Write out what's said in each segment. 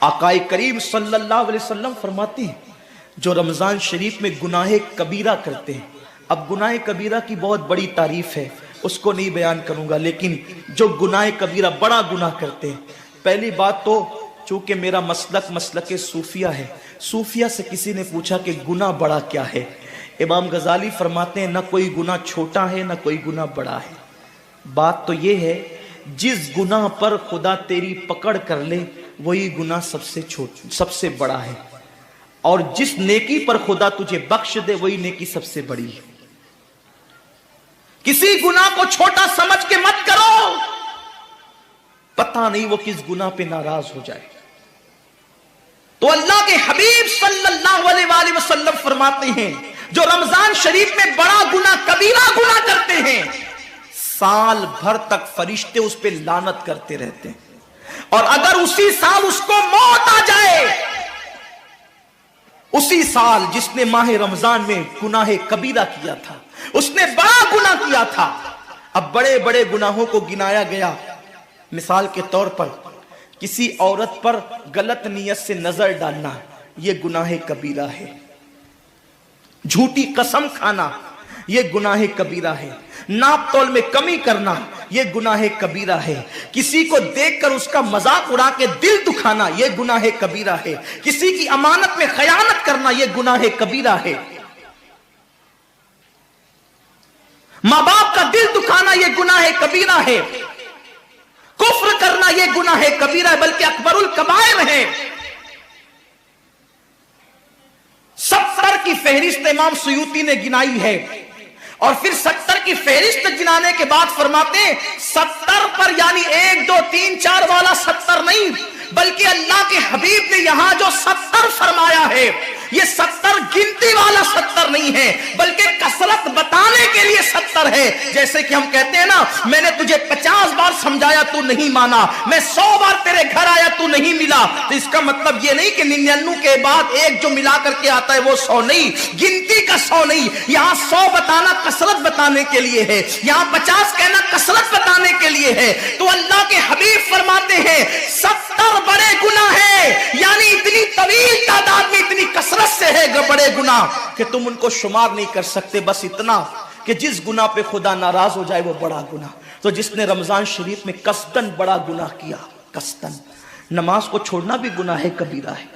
आकाए करीम सल्लल्लाहु अलैहि वसल्लम फरमाते हैं जो रमजान शरीफ में गुनाह कबीरा करते हैं, अब गुनाह कबीरा की बहुत बड़ी तारीफ है, उसको नहीं बयान करूंगा, लेकिन जो गुनाह कबीरा बड़ा गुनाह करते हैं, पहली बात तो चूंकि मेरा मसलक सूफिया है, सूफिया से किसी ने पूछा कि गुनाह बड़ा क्या है, इमाम गजाली फरमाते हैं ना कोई गुनाह छोटा है ना कोई गुनाह बड़ा है। बात तो ये है जिस गुनाह पर खुदा तेरी पकड़ कर ले वही गुनाह सबसे बड़ा है, और जिस नेकी पर खुदा तुझे बख्श दे वही नेकी सबसे बड़ी है। किसी गुनाह को छोटा समझ के मत करो, पता नहीं वो किस गुनाह पे नाराज हो जाए। तो अल्लाह के हबीब सल्लल्लाहु अलैहि वसल्लम फरमाते हैं जो रमजान शरीफ में बड़ा गुनाह कबीरा गुनाह करते हैं, साल भर तक फरिश्ते उस पे लानत करते रहते हैं, और अगर उसी साल उसको मौत आ जाए, उसी साल जिसने माह रमजान में गुनाह कबीरा किया था, उसने बड़ा गुनाह किया था। अब बड़े बड़े गुनाहों को गिनाया गया, मिसाल के तौर पर किसी औरत पर गलत नियत से नजर डालना यह गुनाह कबीरा है, झूठी कसम खाना यह गुनाह कबीरा है, नाप तोल में कमी करना यह गुनाह कबीरा है, किसी को देखकर उसका मजाक उड़ा के दिल दुखाना यह गुनाह कबीरा है, किसी की अमानत में खयानत करना यह गुनाह कबीरा है, मां बाप का दिल दुखाना यह गुनाह कबीरा है, कुफ्र करना यह गुनाह कबीरा है, बल्कि अकबरुल कबायर है। 70 की फहरिस्त इमाम सुयूती ने गिनाई है, और फिर 70 की फहरिस्त गिनाने के बाद फरमाते हैं 70 पर यानी 1 2 3 4 वाला 70 नहीं, बल्कि अल्लाह के हबीब ने यहां जो 70 फरमाया है ये 70 गिनती वाला 70 नहीं है, बल्कि कसरत बताने के लिए 70 है। जैसे कि हम कहते हैं ना, मैंने तुझे 50 बार समझाया तू नहीं माना, मैं 100 बार तेरे घर आया तू नहीं मिला, तो इसका मतलब ये नहीं कि 99 के बाद एक जो मिला करके आता है वो 100 नहीं, गिनती का 100 नहीं। यहां 100 बताना कसरत बताने के लिए है, यहां 50 कहना कसरत बताने के लिए है। तो अल्लाह के हबीब फरमाते हैं 70 बड़े गुनाह है, यानी इतनी तवील तादाद में इतनी कसरत से है बड़े गुनाह कि तुम उनको शुमार नहीं कर सकते। बस इतना कि जिस गुनाह पे खुदा नाराज हो जाए वो बड़ा गुनाह। तो जिसने रमजान शरीफ में कस्तन बड़ा गुनाह किया, कस्तन, नमाज को छोड़ना भी गुनाह है कबीरा है,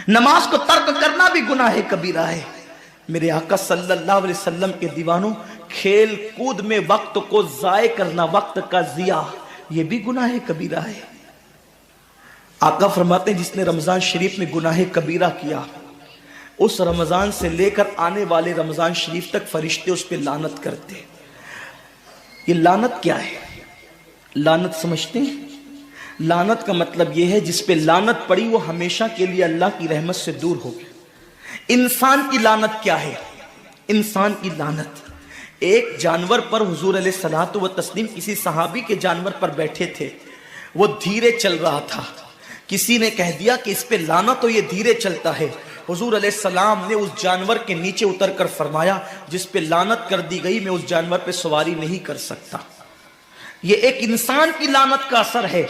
नमाज को तर्क करना भी गुनाह है कबीरा है। मेरे आका सल्लल्लाहु अलैहि वसल्लम के दीवानों, खेल कूद में वक्त को जाय करना, वक्त का जिया, यह भी गुनाह कबीरा है। आका फरमाते हैं जिसने रमजान शरीफ में गुनाह कबीरा किया, उस रमजान से लेकर आने वाले रमजान शरीफ तक फरिश्ते उस पर लानत करते हैं। ये लानत क्या है? लानत समझते हैं? लानत का मतलब यह है जिस पे लानत पड़ी वो हमेशा के लिए अल्लाह की रहमत से दूर हो गया। इंसान की लानत क्या है? इंसान की लानत, एक जानवर पर हुजूर अलैहिस्सलातु व तस्लीम किसी सहाबी के जानवर पर बैठे थे, वो धीरे चल रहा था, किसी ने कह दिया कि इस पे लानत हो, ये धीरे चलता है। हुजूर अलैहिस्सलाम ने उस जानवर के नीचे उतर कर फरमाया जिस पे लानत कर दी गई मैं उस जानवर पे सवारी नहीं कर सकता। ये एक इंसान की लानत का असर है।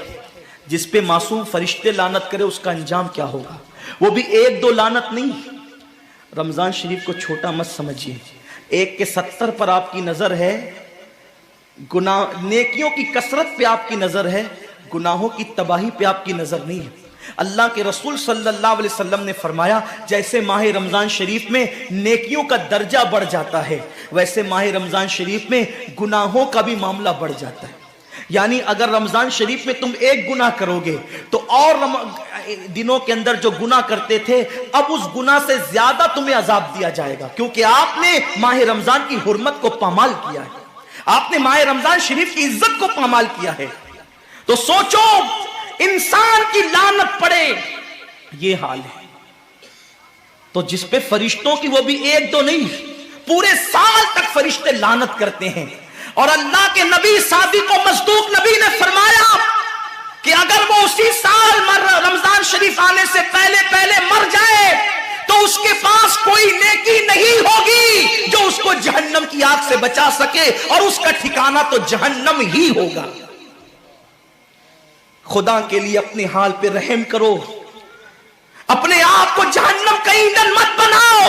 जिस पे मासूम फरिश्ते लानत करे उसका अंजाम क्या होगा? वो भी 1 2 लानत नहीं। रमजान शरीफ को छोटा मत समझिए, 1 के 70 पर आपकी नजर है, गुनाह नेकियों की कसरत पे आपकी नजर है, गुनाहों की तबाही पे आपकी नजर नहीं है। अल्लाह के रसूल सल्लल्लाहु अलैहि वसल्लम ने फरमाया जैसे माह रमजान शरीफ में नेकियों का दर्जा बढ़ जाता है, वैसे माह रमजान शरीफ में गुनाहों का भी मामला बढ़ जाता है। यानी अगर रमजान शरीफ में तुम 1 गुनाह करोगे तो और दिनों के अंदर जो गुनाह करते थे अब उस गुनाह से ज्यादा तुम्हें अजाब दिया जाएगा, क्योंकि आपने माह रमजान की हुर्मत को पामाल किया है, आपने माह रमजान शरीफ की इज्जत को पामाल किया है। तो सोचो इंसान की लानत पड़े, ये हाल है। तो जिस पे फरिश्तों की, वो भी 1 2 नहीं, पूरे साल तक फरिश्ते लानत करते हैं। और अल्लाह के नबी सादिक व मस्दूक नबी ने फरमाया कि अगर वो उसी साल रमजान शरीफ आने से पहले मर जाए तो उसके पास कोई नेकी नहीं होगी जो उसको जहन्नम की आग से बचा सके, और उसका ठिकाना तो जहन्नम ही होगा। खुदा के लिए अपने हाल पे रहम करो। अपने आप को जहन्नम का ईंधन मत बनाओ।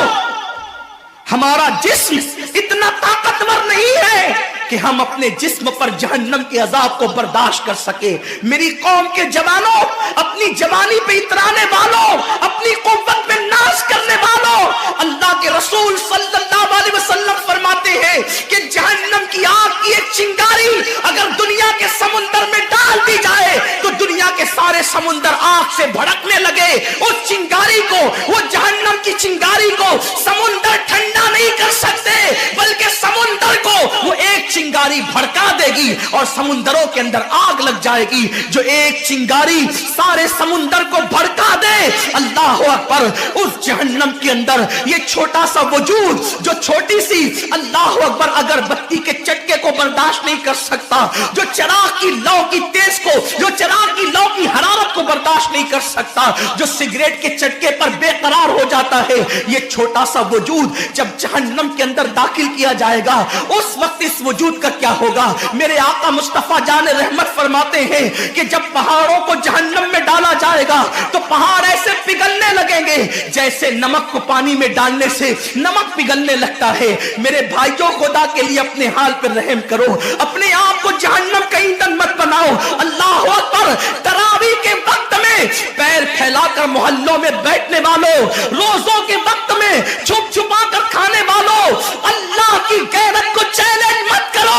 हमारा जिस्म इतना ताकतवर नहीं है कि हम अपने जिस्म पर जहन्नम के अजाब को बर्दाश्त कर सके। मेरी कौम के जवानों, अपनी जवानी पे इतराने वालों, अपनी कुव्वत पे नाश करने वालों, अल्लाह के रसूल सल्लल्लाहु अलैहि वसल्लम फरमाते हैं कि जहन्नम की आग की एक चिंगारी अगर दुनिया के समुंदर में डाल दी जाए तो दुनिया के सारे समुंदर आग से भड़कने लगे। उस चिंगारी को, वो जहन्नम की चिंगारी को समुंदर ठंडा नहीं कर सकते, बल्कि समुंदर को वो एक चिंगारी भड़का देगी और समुंदरों के अंदर आग लग जाएगी। जो एक चिंगारी सारे समुंदर को भड़का दे, अल्लाह अकबर, उस जहन्नम के अंदर ये छोटा सा वजूद जो छोटी सी, अल्लाह अकबर, अगरबत्ती के चटके को बर्दाश्त नहीं कर सकता, जो चिराग की लौ की तेज को, जो चिराग की लौ की हरारत को बर्दाश्त नहीं कर सकता, जो सिगरेट के चटके पर बेकरार हो जाता है, ये छोटा सा वजूद जब जहन्नम के अंदर दाखिल किया जाएगा, उस वक्त इस वजूद का क्या होगा। मेरे आका मुस्तफा जान रहमत फरमाते हैं कि जब पहाड़ों को जहन्नम में डाला जाएगा तो पहाड़ ऐसे पिघलने लगेंगे जैसे नमक को पानी में डालने से नमक पिघलने लगता है। मेरे भाइयों, खुदा के लिए अपने हाल पर रहम करो, अपने आप को जहन्नम का ईंधन मत बनाओ। अल्लाह अकबर, तरावी के वक्त में पैर फैलाकर मोहल्लों में बैठने वालों, रोजों के वक्त में छुप छुपा कर खाने वालों, अल्लाह की गैरत को चैलेंज मत करो।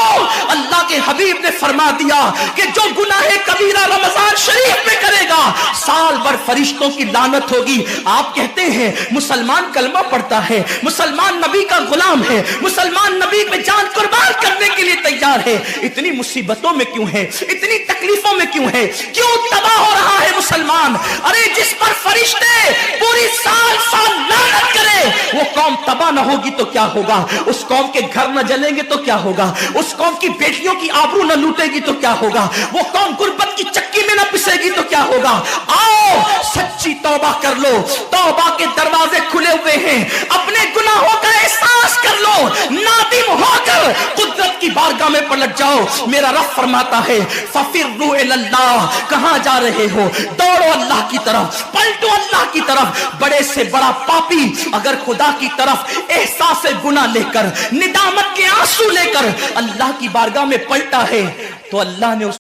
अल्लाह के हबीब ने फरमा दिया कि जो गुनाहे कबीरा रमजान शरीफ में करेगा, साल भर फरिश्तों की लानत होगी। आप कहते हैं मुसलमान कलमा पढ़ता है, मुसलमान नबी का गुलाम है, मुसलमान नबी में जान कुर्बान करने के लिए तैयार है, इतनी मुसीबतों में क्यों है, इतनी तकलीफों में क्यों है, क्यों तबाह हो रहा है मुसलमान? अरे जिस पर फरिश्ते पूरी साल लानत करे, वो कौम तबाह न होगी तो क्या होगा? उस कौम के घर न जलेंगे तो क्या होगा? उस कौम की बेटियों की आबरू न लूटेगी तो क्या होगा? वो कौम गुर्बत की चक्की में न पिसेगी तो क्या होगा? आओ सच्ची तौबा कर लो, तौबा के दरवाजे खुले हुए हैं, अपने गुनाहों का एहसास कर लो, नादिम होकर कुदरत की बारगाह में पलट जाओ। मेरा रब फरमाता है फफिर्रू इलल्लाह, कहां जा रहे हो? दौड़ो अल्लाह की तरफ, पलटो अल्लाह की तरफ। बड़े से बड़ा पापी अगर खुदा की तरफ एहसास गुनाह लेकर, निदामत के आंसू लेकर अल्लाह की बारगाह में पलटा है तो अल्लाह ने